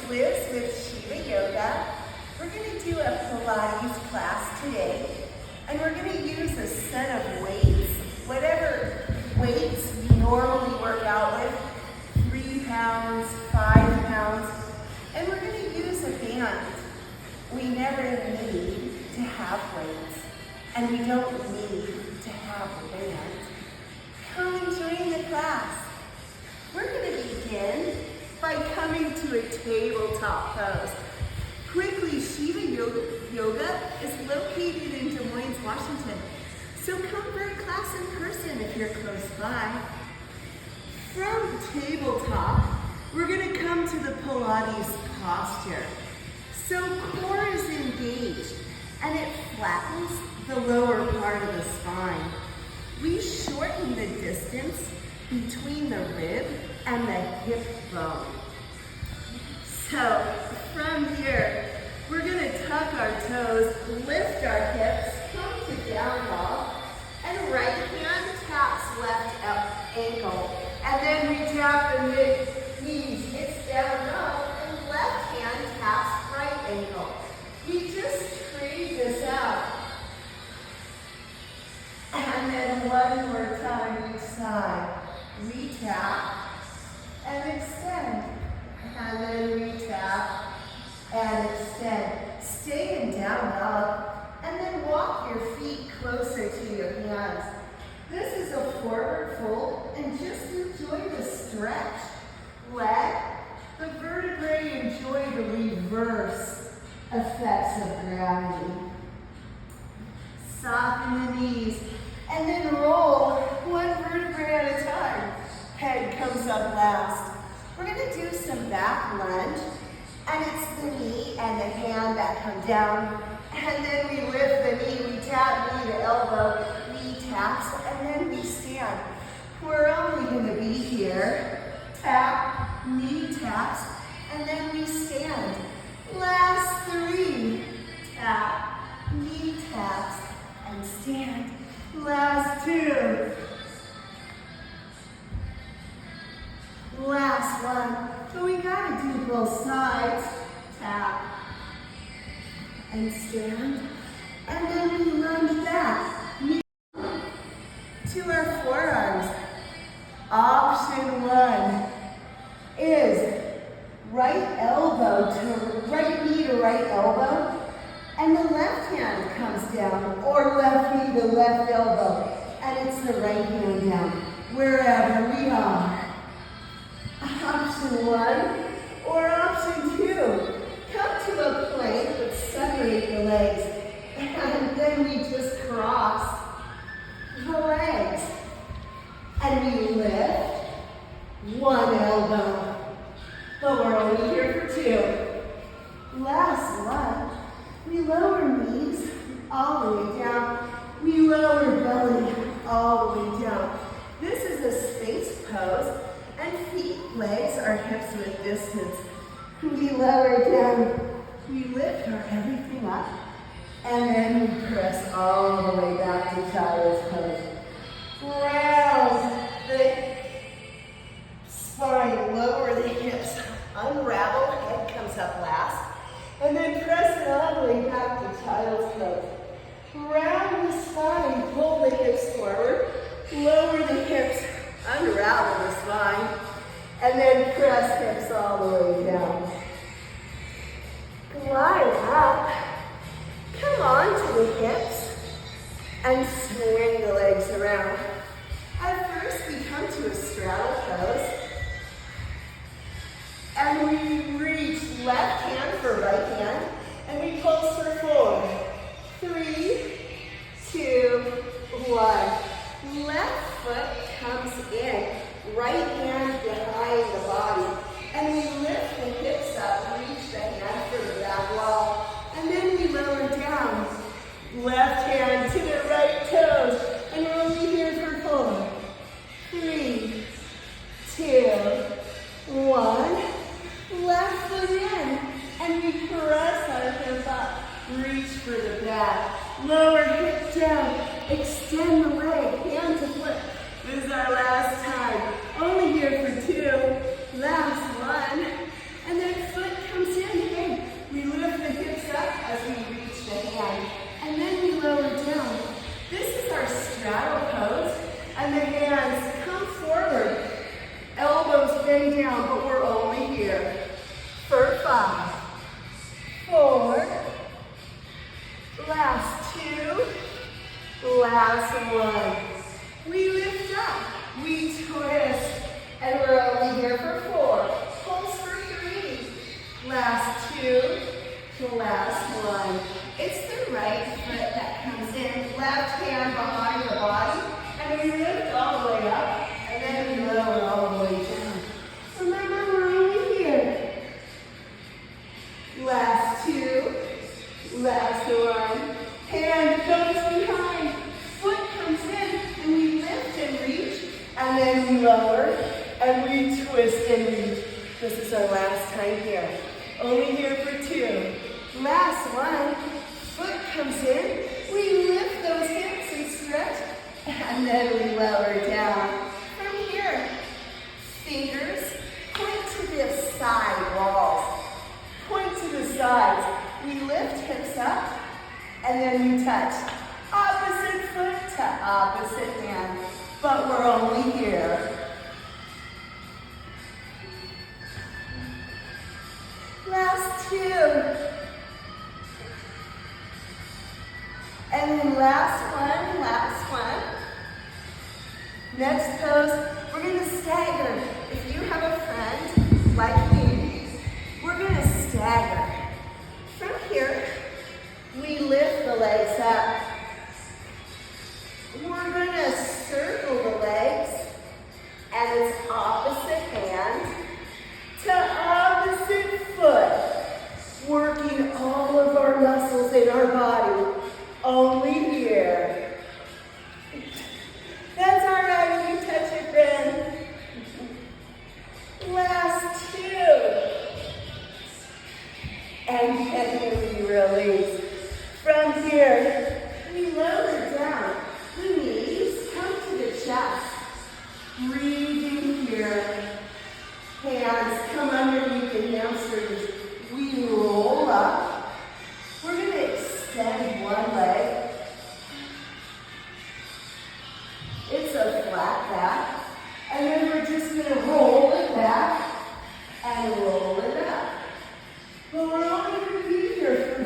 Liz with Shiva Yoga. We're going to do a Pilates class today, and we're going to use a set of weights, whatever weights you normally work out with, 3 pounds, 5 pounds, and we're going to use a band. We never need to have weights, and we don't need to have a band. Come and join the class. We're going to begin by coming to a tabletop pose. Quickly, Shiva Yoga is located in Moines, Washington. So come for a class in person if you're close by. From tabletop, we're going to come to the Pilates posture. So core is engaged and it flattens the lower part of the spine. We shorten the distance between the rib and the hip bone. So from here, we're going to tuck our toes, lift our hips, come to down dog, and right hand taps left ankle. And then we tap the mid-knees, it's down dog, and left hand taps right ankle. We just trade this out. And then one more time each side. We tap and extend. And then we tap and extend. Stay in down dog. And then walk your feet closer to your hands. This is a forward fold. And just enjoy the stretch. Let the vertebrae enjoy the reverse effects of gravity. Soften the knees. And then roll one vertebrae at a time. Head comes up last. We're going to do some back lunge. And it's the knee and the hand that come down. And then we lift the knee. We tap knee to elbow. Knee taps. And then we stand. We're only going to be here. Tap, knee taps. And then we stand. Last 3. Tap, knee taps, and stand. Last 2. Last one. So we gotta do both sides. Tap and stand. And then we lunge back. Knee to our forearms. Option 1 is right knee to right elbow. And the left hand comes down, or left knee to left elbow. And it's the right hand down, wherever we are. Option 1 or option 2. Come to a plank, but separate the legs. And then we just cross the legs. And we lift one elbow. But we're only here for 2. Last one. We lower knees all the way down. We lower belly all the way down. This is a space pose, and feet, legs, our hips with distance. We lower down. We lift our everything up, and then we press all the way back to child's pose. Round the spine, lower the hips, unravel, head comes up last. And then press it all the way back to child's pose. Round the spine, pull the hips forward, lower the hips, unravel the spine, and then press hips all the way down. Glide up, come on to the hips, and swing the legs around. At first, we come to a straddle pose. And we reach left hand for right hand, and we pulse for 4. 3, 2, 1. Left foot comes in, right hand behind the body. And we lift the hips up, reach the hand for the back wall. And then we lower down. Left hand to the right toes. And we're only here for 4, 3, 2, stay down, but we're only here for 5, 4, last 2, last 1. We lift up, we twist, and we're only here for 4. Pulse for 3, last 2, last 1. It's the right foot that comes in, left hand behind the body, and we lift all the way up, and then we lower all the way down. Remember, we're only here. Last 2, last 1. Hand goes behind, foot comes in, and we lift and reach, and then we lower, and we twist and reach. This is our last time here. Only here for 2. Last 1. Foot comes in, we lift those hips and stretch, and then we lower down. From here, fingers point to the side walls. Point to the sides. We lift hips up, and then we touch. Opposite foot to opposite hand, but we're only here. Last 2. And then last one. Next pose, we're going to stagger. If you have a friend like me, we're going to stagger. From here, we lift the legs up. We're going to circle the legs, and it's opposite hand to opposite foot, working all of our muscles in our body. Only here. That's all right, you touch your friend. Last 2. And then we release. From here, we lower down. The knees come to the chest. Breathing here. Hands come underneath the hamstrings. We roll up. We're going to extend one leg. It's a flat back. And then we're just going to roll it back and roll it up. But we're only going to be here for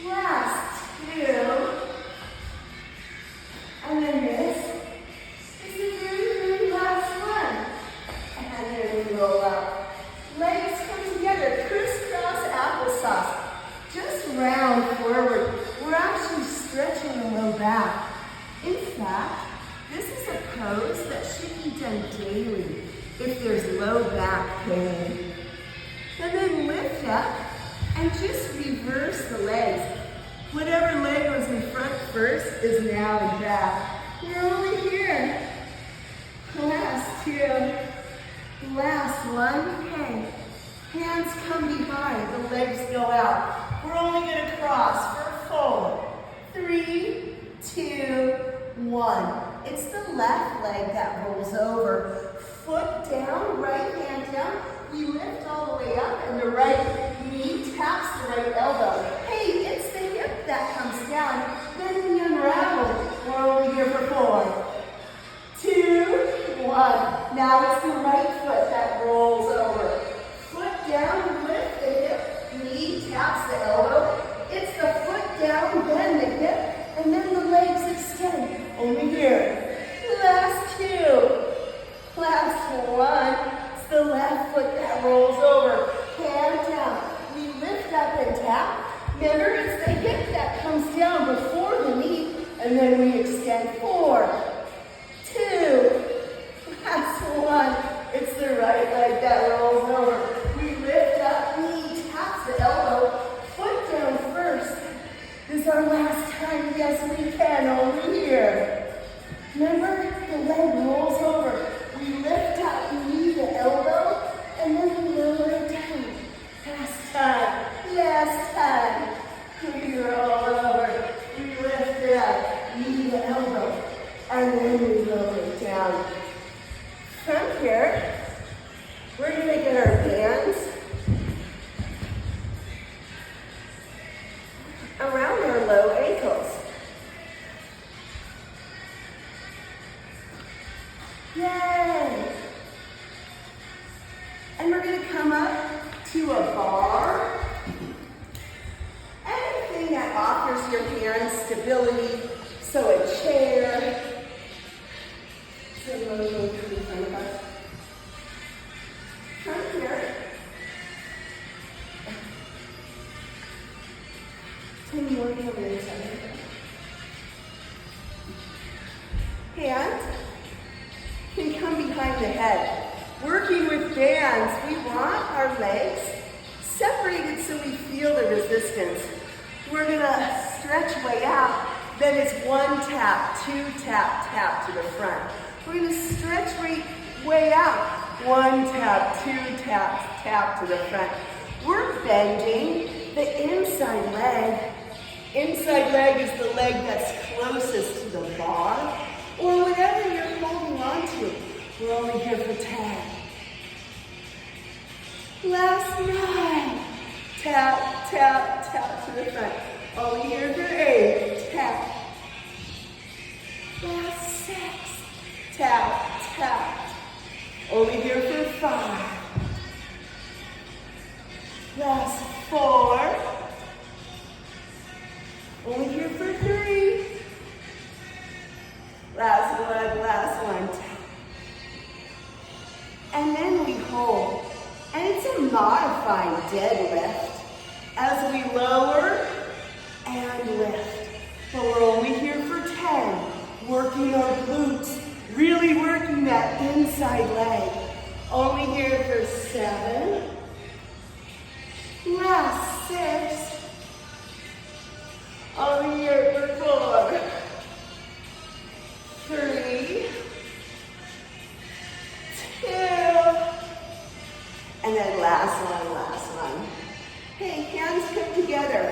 3. Last 2. And then this is the very last one. And then we roll up. Legs come together, crisscross applesauce. Just round forward. We're actually stretching the low back. In fact, this is a pose that should be done daily if there's low back pain. And then lift up and just reverse the legs. Whatever leg was in front first is now in back. We're only here. Last 2. Last 1. Hey. Hands come behind, the legs go out. We're only going to cross for 4, 3, 2, 1. It's the left leg that rolls over. Foot down, right hand down. We lift all the way up, and the right knee taps the right elbow. Hey, it's the hip that comes down. Then we unravel. We're only here for 4, 2, 1. Now it's the right foot that rolls over. Foot down, lift the hip, knee taps the elbow. It's the foot down, bend the hip, and then the legs extend. Only here. Last 2. Last 1. It's the left foot that rolls over. Hand down. We lift up and tap. Remember, it's the hip that comes down before the knee, and then we extend. 4, 2. Last 1. It's the right leg that rolls over. We lift up, knee taps the elbow, foot down first. This is our last time. Yes, we can. Only here. Remember, the leg rolls over. We lift up, knee the elbow, and then we lower it down. Last time. Last time. We roll over. We lift it up, knee the elbow, and then we lower it down. From here, we're going to get our hands around our low ankles. Yay! And we're going to come up to a bar. Anything that offers your hands stability. So a chair. So you want to go through the front of us? Come here. Can you work over this side? Hands can come behind the head. Working with bands, we want our legs separated so we feel the resistance. We're gonna stretch way out. Then it's one tap, two tap, tap to the front. We're gonna stretch way out. One tap, two tap, tap to the front. We're bending the inside leg. Inside leg is the leg that's closest to the bar, or whatever you're holding on to. We're only here for 10. Last 9. Tap, tap, tap to the front. Only here for 8. Tap. Last 6. Tap, tap. Only here for 5. Last 4. Only here for 3. Last one. And then we hold. And it's a modified deadlift as we lower and lift. But we're only here for 10. Working our glutes, really working that inside leg. Only here for 7. Last 6. Only here for 4. 3. 2. And then last one. Hey, hands come together.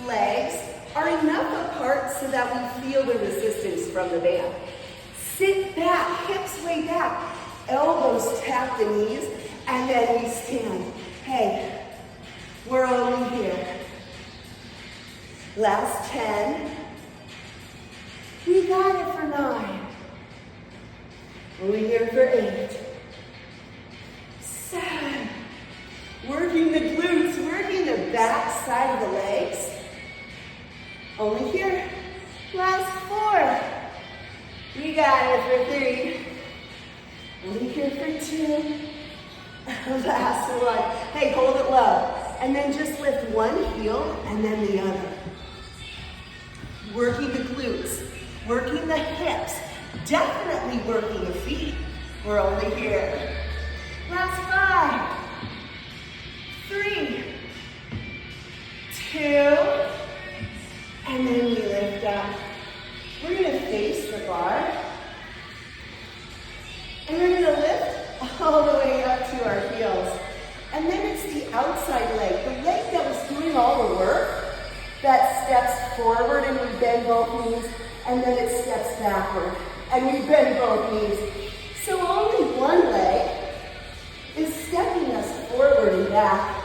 Legs are enough apart so that we feel the resistance from the band. Sit back, hips way back. Elbows tap the knees, and then we stand. Hey, we're only here. Last 10. We got it for 9. Only here for 8. 7. Working the glutes, working the back side of the legs. Only here. Last 4. We got it for 3. Only here for 2. Last 1. Hey, hold it low. And then just lift one heel and then the other. Working the glutes, working the hips, definitely working the feet. We're only here. Last 5. 3. 2. And then we lift up. We're going to face the bar. And we're going to lift all the way up to our heels. And then it's the outside leg, the leg that was doing all the work, that steps forward and we bend both knees, and then it steps backward and we bend both knees. So only one leg is stepping us forward and back,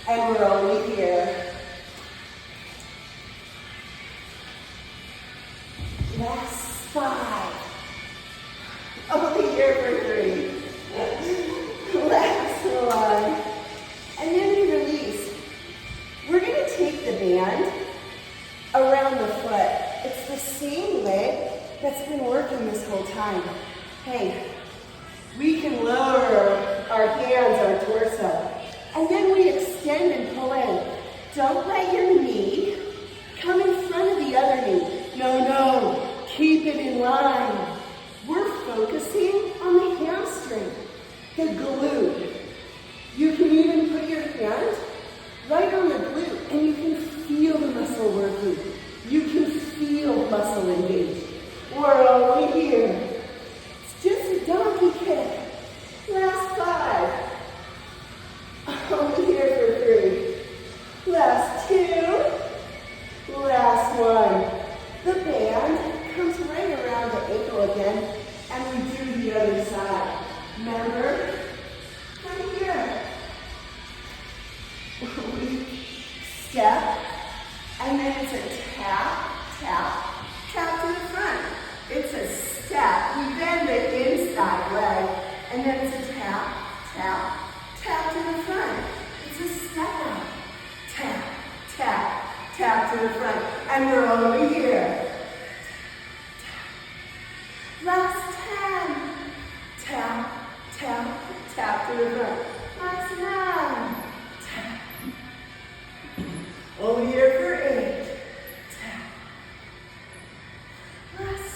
and we're only here. Last 5. Only here for 3. Last 1. And then we release. We're going to take the band around the foot. It's the same leg that's been working this whole time. Hey, we can lower our hands, our torso, and then we extend and pull in. Don't let your knee come in front of the other knee. No, keep it in line. We're focusing on the hamstring, the glute. You can even put your hand right on the glute and you can feel the muscle working. You can feel muscle engaged. We're only here. It's just a donkey kick. Last 5. Only here for 3. Last 2. Last 1. The band comes right around the ankle again, and we do the other side. Remember? Come here. We step, and then it's a tap, tap, tap to the front. It's a step. We bend the inside. And then it's a tap, tap, tap to the front. It's a step out. Tap, tap, tap to the front. And we're over here. Last 10. Tap, tap, tap to the front. Last 9. Tap. Over here for 8. Tap. Last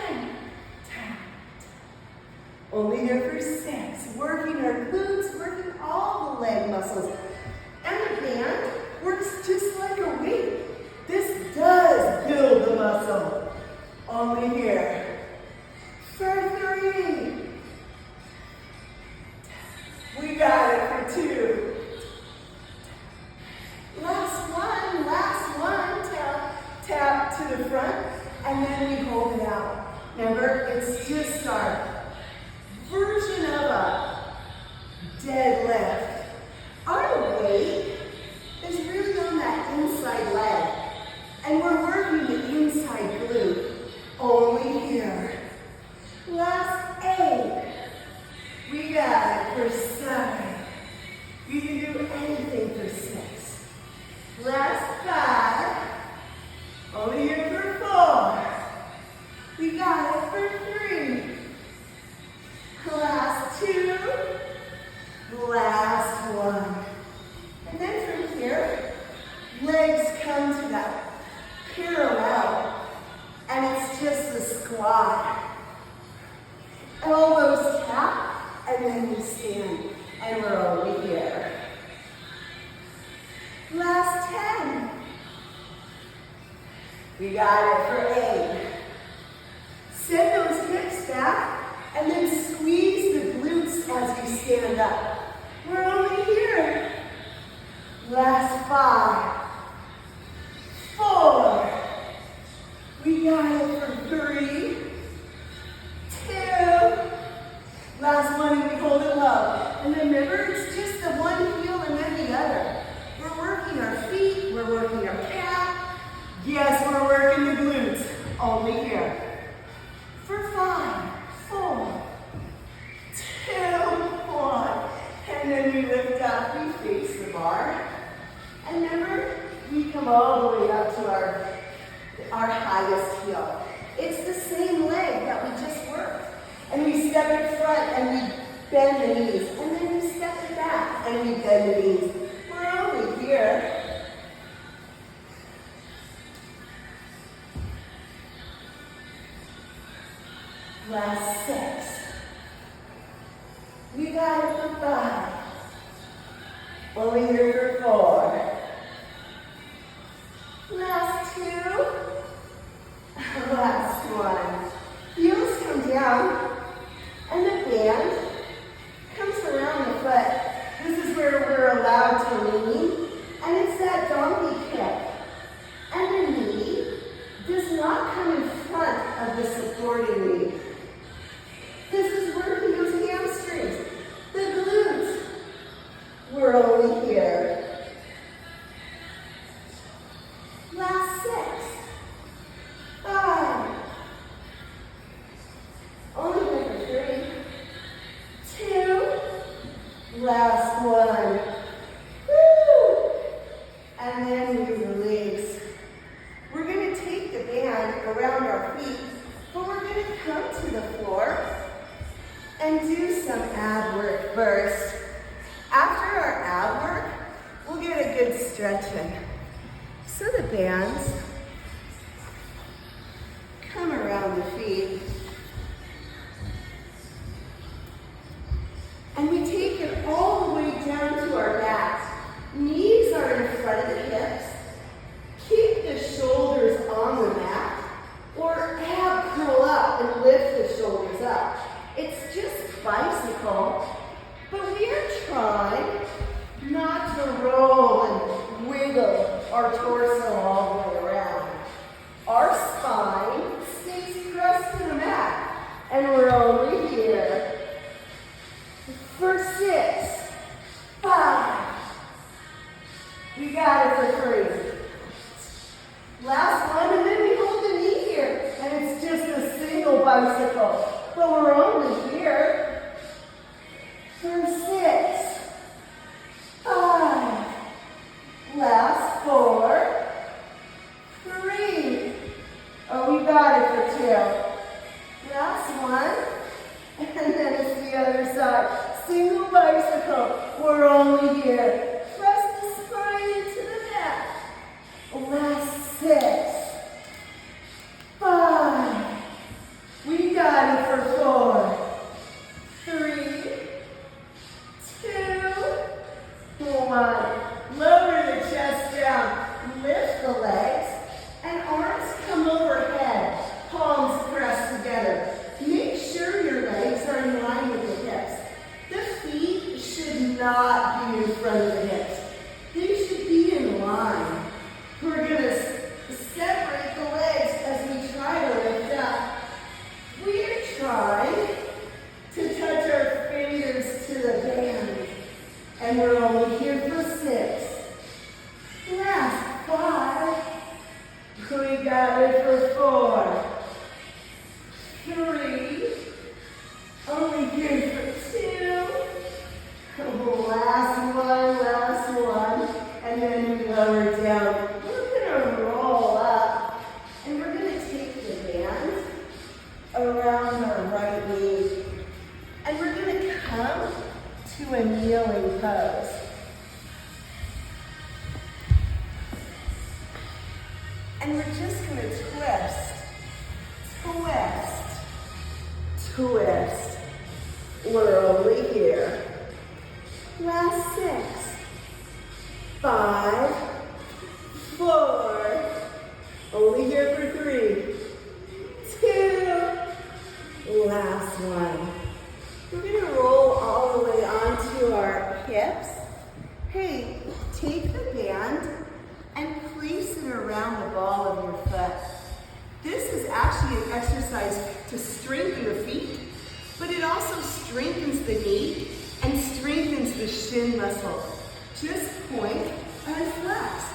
7. Tap. Over here for 6. Working our glutes, working all the leg muscles. And the band works just like a weight. This does build the muscle. Over here. For 3. We got it for 2. Last one, tap, tap to the front, and then we hold it out. Remember, it's just our version of a deadlift. Our weight is really on that inside leg, and we're working the inside glute. Only here. Last 8. We got it for 7. You can do anything for 6. Last 5. Over here for 4. We got it for 3. Last 2. Last 1. And then from here, legs come to that parallel. And it's just a squat. Elbows tap, and then we stand. And we're over here. Last 10. We got it for 8. Send those hips back, and then squeeze the glutes as we stand up. We're over here. Last 5. 4. We got it for 3. 2. Last one, and we hold it low. And remember, it's just the one heel and then the other. We're working our feet, we're working our calf. Yes, we're working the glutes. Only here. For 5, 4, 2, 1. And then we lift up, we face the bar. And remember, we come all the way up to our highest heel. It's the same leg that we just worked. And we step it front and we bend the knees. And then we step it back and we bend the knees. We're only here. Last 6. We got it for 5. Over here for 4. Last 2. Last 1. Heels come down. And the band comes around the foot. This is where we're allowed to lean. And it's that donkey kick. And the knee does not come in front of the supporting knee. This is working those hamstrings. The glutes. We're only here. Last 6. 5. Only here for 3. 2. Last 1. Woo! And then we release. We're going to take the band around our feet, but we're going to come to the floor and do some ab work first. After our ab work, we'll get a good stretch in. So the bands come around the feet. And we take it all the way down to our backs. Knees are in front of the hips. Keep the shoulders on the mat. Or ab curl up and lift the shoulders up. It's just bicycle. But we are trying not to roll and wiggle our torso all the way around. Our spine stays pressed to the mat. And we're over here. For 6, 5. We got it for 3. Last one, and then we hold the knee here. And it's just a single bicycle. But we're only here. we're only here. Press the spine into the mat. Last 6, 5. We got it for 4, 3, 2, 1. Lower the chest down. Lift the legs and arms come overhead. Palms press together. Make sure your legs are in line with the hips. The feet should not be in front of the hips. They should be in line. We're going to separate the legs as we try to lift up. We are trying to touch our fingers to the band. And we're only here for 6. Last 5. We got it for 4. 3. Only here for 2. Last one. And then we lower down. We're going to roll up. And we're going to take the band around our right knee. And we're going to come to a kneeling pose. And we're just going to twist, twist. We're only here. Last 6, 5, 4. Only here for 3, 2. Last one. We're going to roll all the way onto our hips. Hey, take the band and place it around the ball of your foot. This is actually an exercise to strengthen the feet, but it also strengthens the knee and strengthens the shin muscle. Just point and flex.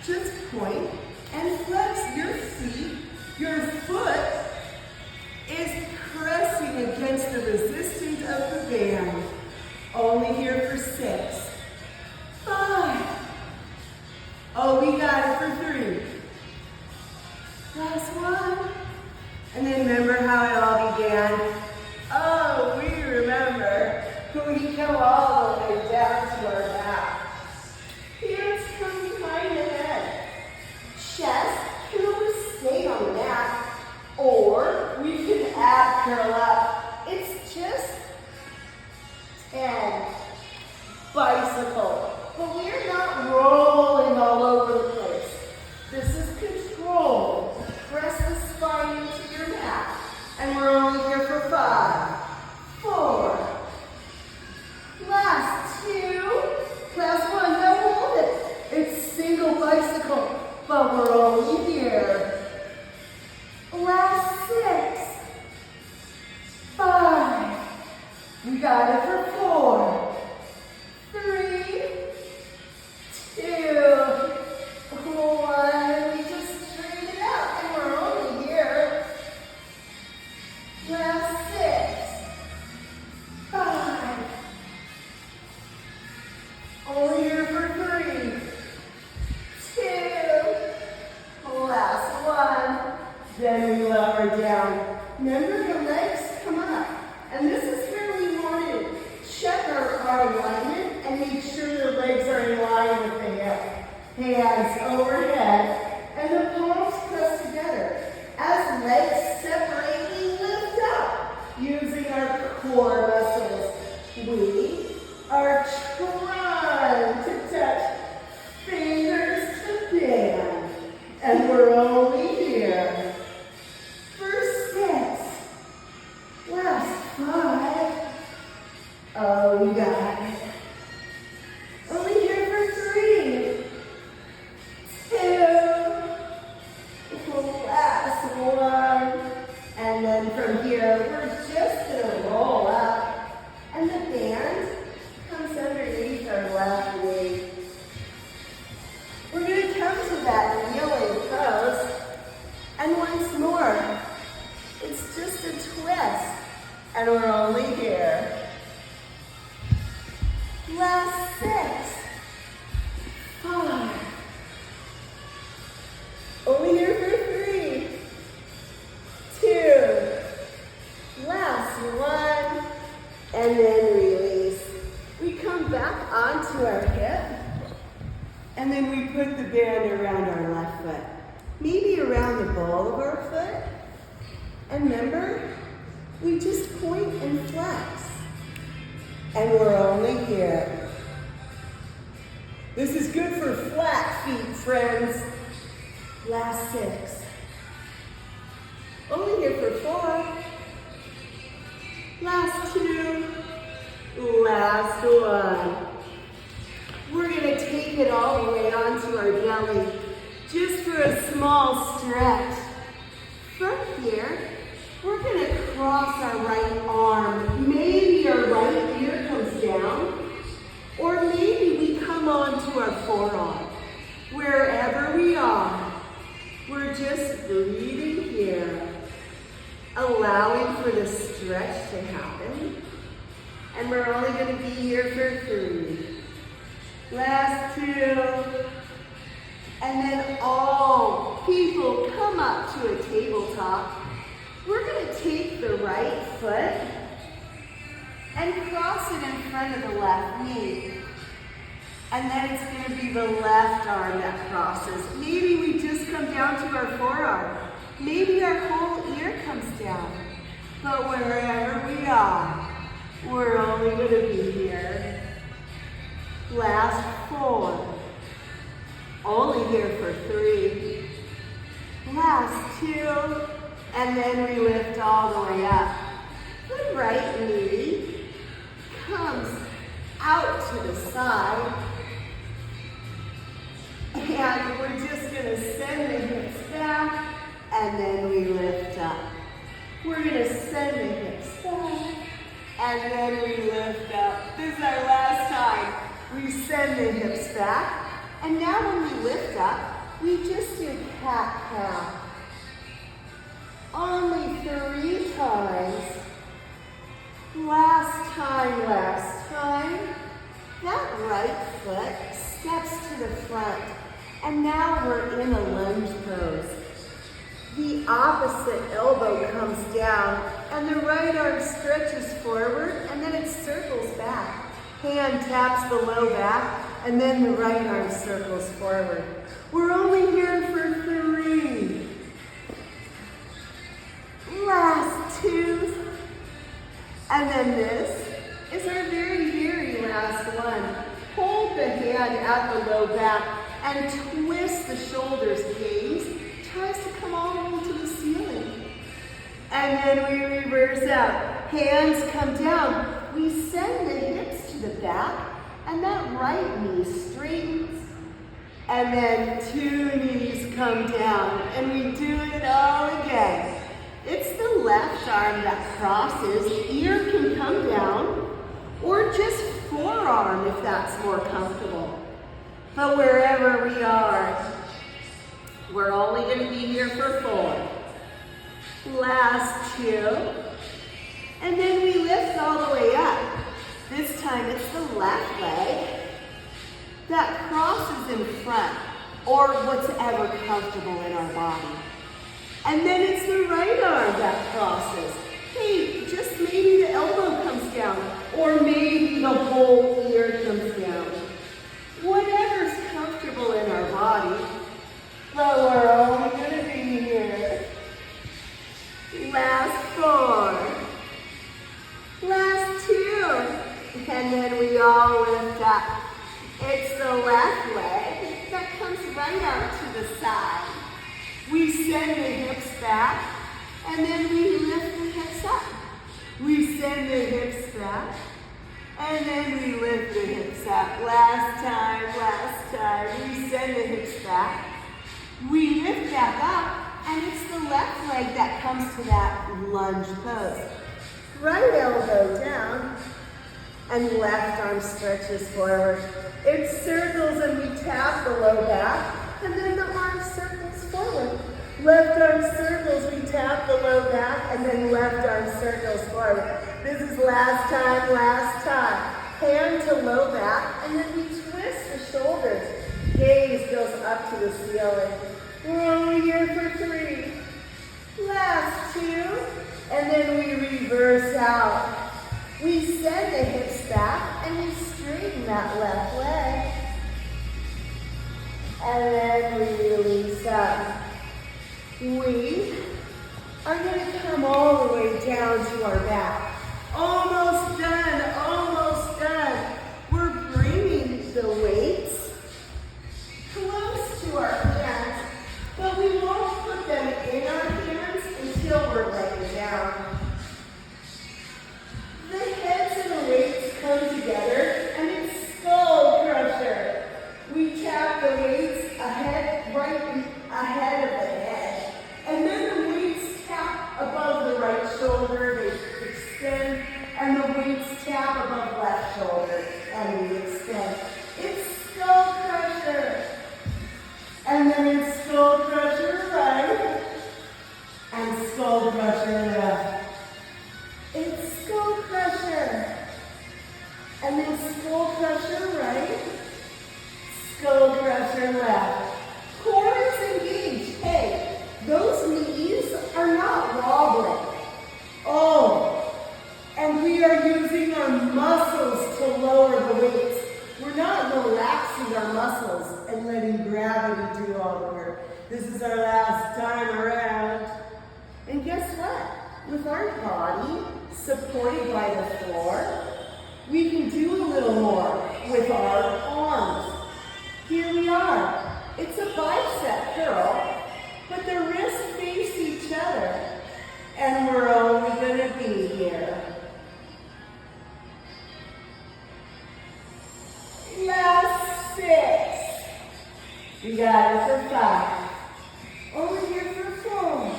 Just point and flex your feet. Your foot is pressing against the resistance of the band. Only here for 6, 5. Oh, we got it for 3. Last one. And then remember how it all began? Oh, we remember. We go all the way down to our back. Hands come behind the head. Chest can always stay on the mat, or we can ab curl up. It's just 10. Bicycle. But we're not rolling all over the place. This is control. Press the spine into your mat. And we're only here for 5, 4. Last 2. Last 1. Now hold it. It's single bicycle. But we're only here. Last 6, 5. We got it for 4, 3, 2, 1. We just straighten it out and we're only here. Last 6, 5. Only here for 3, 2. Last 1. Then we lower down. Remember, the legs come up. And this is where we want to check our alignment and make sure the legs are in line with the hip. Hands overhead and the palms press together. As legs separate, we lift up using our core muscles. We are trying to touch fingers to band. And we're only here for 6. Last 5. Oh, you got it. Only here for 3, 2. Last 1. And then from here, we're just going to roll up. And the band comes underneath our left knee. We're going to come to that kneeling pose. And once more, it's just a twist. And we're only here. Last 6, 5. Only here for 3, 2. Last 1. And then release. We come back on then we put the band around our left foot. Maybe around the ball of our foot. And remember, we just point and flex. And we're only here. This is good for flat feet, friends. Last 6. Only here for 4. Last 2. Last 1. We're going to take it all the way onto our belly, just for a small stretch. From here, we're going to cross our right arm. Maybe our right ear comes down, or maybe we come onto our forearm. Wherever we are, we're just breathing here, allowing for the stretch to happen. And we're only going to be here for 3. Last 2. And then all people come up to a tabletop. We're going to take the right foot and cross it in front of the left knee. And then it's going to be the left arm that crosses. Maybe we just come down to our forearm. Maybe our whole ear comes down. But wherever we are, we're only going to be here. Last 4. Only here for 3. Last 2. And then we lift all the way up. The right knee comes out to the side. And we're just going to send the hips back. And then we lift up. We're going to send the hips back. And then we lift up. This is our last time. We send the hips back. And now when we lift up, we just do cat-cow. Only 3 times. Last time. That right foot steps to the front. And now we're in a lunge pose. The opposite elbow comes down, and the right arm stretches forward, and then it circles back. Hand taps the low back, and then the right arm circles forward. We're only here for 3. Last 2. And then this is our very, very last one. Hold the hand at the low back and twist the shoulders. Gaze tries to come all the way to the ceiling. And then we reverse out. Hands come down. We send the hips to the back, and that right knee straightens. And then 2 knees come down, and we do it all again. It's the left arm that crosses. Ear can come down, or just forearm if that's more comfortable. But wherever we are, we're only going to be here for 4. Last 2. And then we lift all the way up. This time it's the left leg that crosses in front, or what's ever comfortable in our body. And then it's the right arm that crosses. Hey, just maybe the elbow comes down, or maybe the whole ear comes down. Whatever's comfortable in our body, but we're only going to be here. Last 4. Last 2. And then we all lift up. It's the left leg that comes right out to the side. We send the hips back, and then we lift the hips up. We send the hips back, and then we lift the hips up. Last time. We send the hips back. We lift back up, and it's the left leg that comes to that lunge pose. Right elbow down, and left arm stretches forward. It circles, and we tap the low back, and then the arm circles forward. Left arm circles, we tap the low back, and then left arm circles forward. This is last time. Hand to low back, and then we twist the shoulders. Gaze goes up to the ceiling. We're only here for 3. Last 2, and then we reverse out. We send the hips back, and we straighten that left leg. come all the way down to our back. Almost done, almost done. We're bringing the weights close to our hands, but we won't put them in our hands until we're laying down. The heads of the weights come together, and it's skull crusher. We tap the weights right ahead of the head, and then the weights tap above the right shoulder, they extend, and the weights tap above left shoulder, and we extend. It's skull crusher. And then it's skull crusher right, and skull crusher left. It's skull crusher. And then skull crusher right, skull crusher left. Core is engaged. Hey, those knees are not wobbling. Oh, and we are using our muscles to lower the weights. We're not relaxing our muscles and letting gravity do all the work. This is our last time around. And guess what? With our body supported by the floor, we can do a little more with our arms. Here we are. It's a bicep curl, but the wrists face each other, and we're only going to be here. Last 6. We got it for 5. Over here for 4.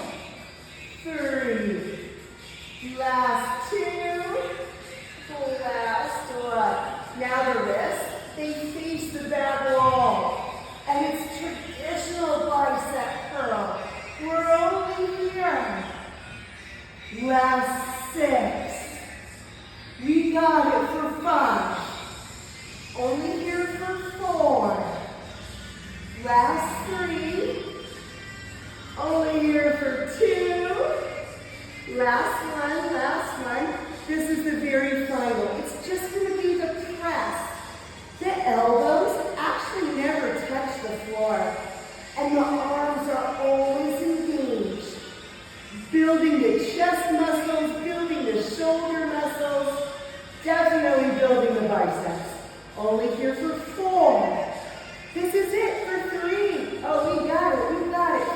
3. Last 2. Last 1. Now the wrists, they face the back wall. And it's traditional bicep curl. We're only here. Last 6. We got it for 5. Only here for 4. Last 3. Only here for 2. Last one. This is the very final. It's just going to be the press. The elbows actually never touch the floor. And the arms are always engaged. Building the chest muscles, building the shoulder muscles, definitely building the biceps. Only here for 4. This is it for 3. Oh, we got it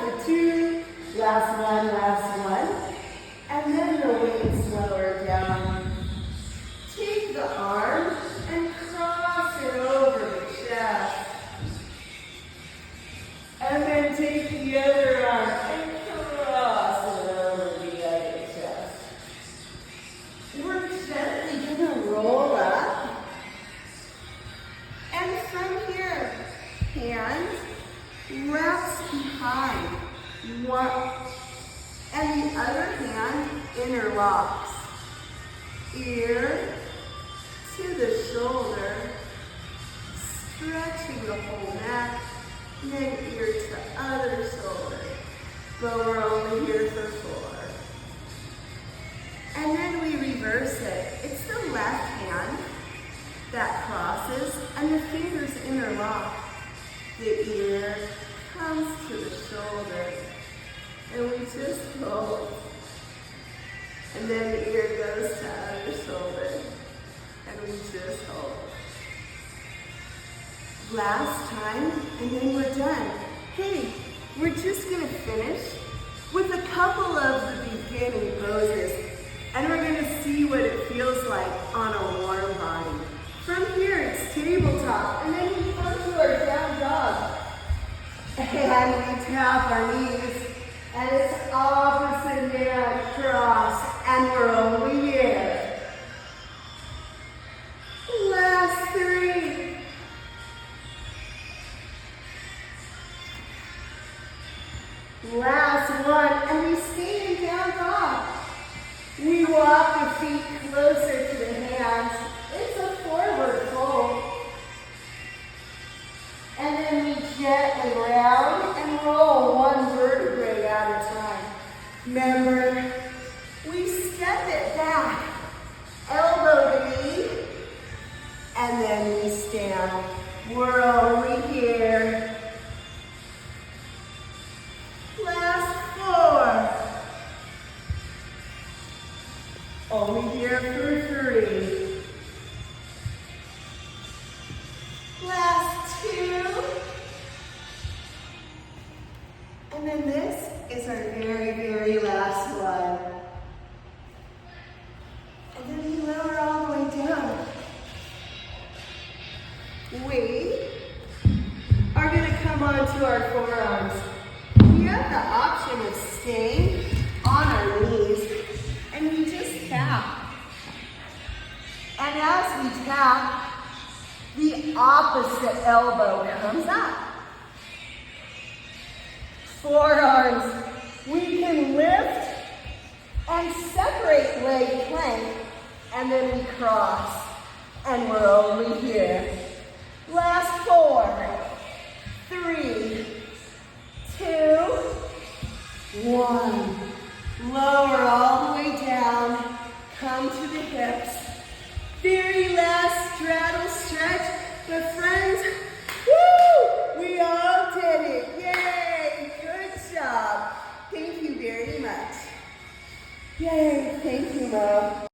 for 2. Last one. And then the weights lower down. Take the arm and cross it over the chest. And then take the other arm and cross it over the other chest. We're gently going to roll up. And from here, hand wraps behind one, and the other hand interlocks. Ear to the shoulder, stretching the whole neck, and then ear to other shoulder. But we're only here for 4. And then we reverse it. It's the left hand that crosses, and the fingers interlock. The ear comes to the shoulder, and we just hold. And then the ear goes to other shoulder, and we just hold. Last time, and then we're done. Hey, we're just gonna finish with a couple of the beginning poses, and we're gonna see what it feels like on a warm body. From here, it's tabletop, and then we come to our down dog. And we tap our knees, and it's opposite hand cross, and we're only here. Last 3. Last 1, and we stay in down dog. We walk the feet closer to the hands. It's a forward fold. And then we gently round and roll one vertebrae at a time. Remember, we step it back. And as we tap, the opposite elbow comes up. Forearms, we can lift and separate leg plank, and then we cross, and we're over here. Last 4, 3, 2, 1. Lower all the way down, come to the hips. Very last straddle stretch, but friends, woo! We all did it, yay! Good job. Thank you very much. Yay, thank you, Mo.